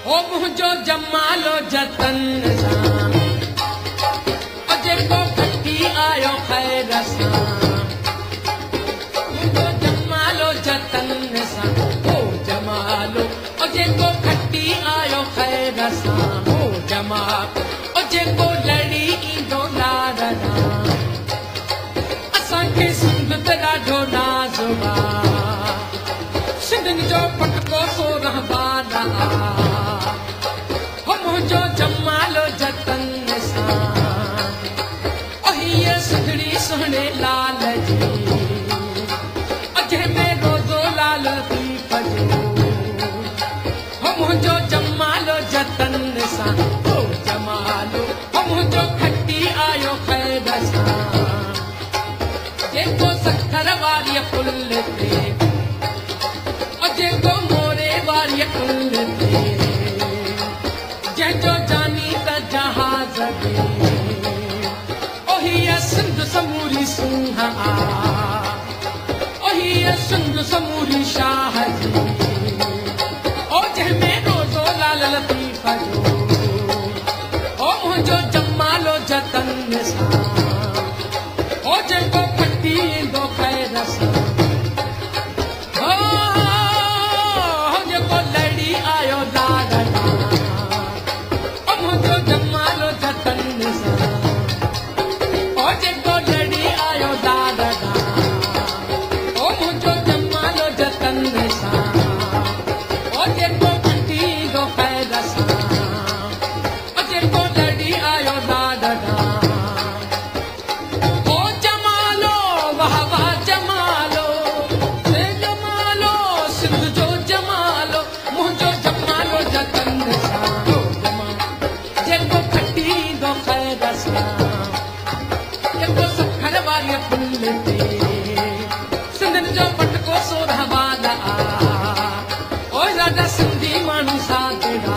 ओ मुझो जमालो जतन सां ओ जेको खटी आयो खैर सां मुझो जमालो जतन सां ओ जमालो ओ जेको खटी आयो खैर सां ओ जमाल ओ जेको लड़ी ईंदो लार सां असांखे सिंध ते ॾाढो नाज़ सिंधनि जो पटको सो रहबान हो मुझो जमालो जतन सां ओ हीअ सुहिणी सुहिणे लाल जी जंहिंमें रोज़ो लाल थी पजो हो मुझो जमालो जतन सां ओ जमालो हो मुझो खटी आयो खैर सां जेको सखर वारी पुल ते जेको मोरे वारी पुल ते जंहिंजो जानी त जहाज ओ हीअ सिंध समूरी सिंह ओ हीअ सिंध समूरी शाह जी ओ जंहिंमें रोज़ो लाल लतीफ़ जो ओ मुंहिंजो जमालो जतन सां ओ जेको खटी ईंदो खैर सां सिंधनि जो पटको सो रहबान ओ ॾाढा सिंधी माण्हू साधड़ा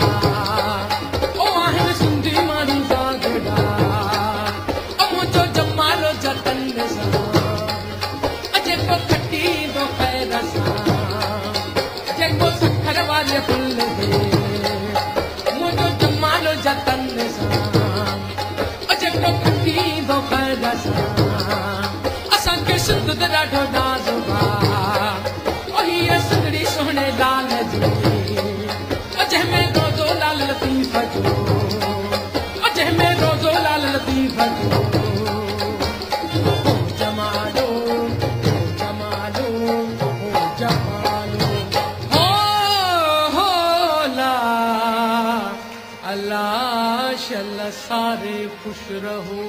ओ आहिनि सिंधी माण्हू साधड़ा ओ मुंहिंजो जमालो जतन सां जेको खटी ईंदो खैर सां जेको सखर वारी पुल ते मुंहिंजो जमालो जतन सां जेको खटी ईंदो खैर सां सिंध ते ॾाढो नाज़ ओ हीअ सुहिणी सुहिणे लाल जी जंहिंमें रोज़ो लाल लतीफ़ जो जंहिंमें रोज़ो लाल लतीफ़ जो ओ जमालो जमालो ओ जमालो हो ला अल्लाह शल सारे खुश रहो।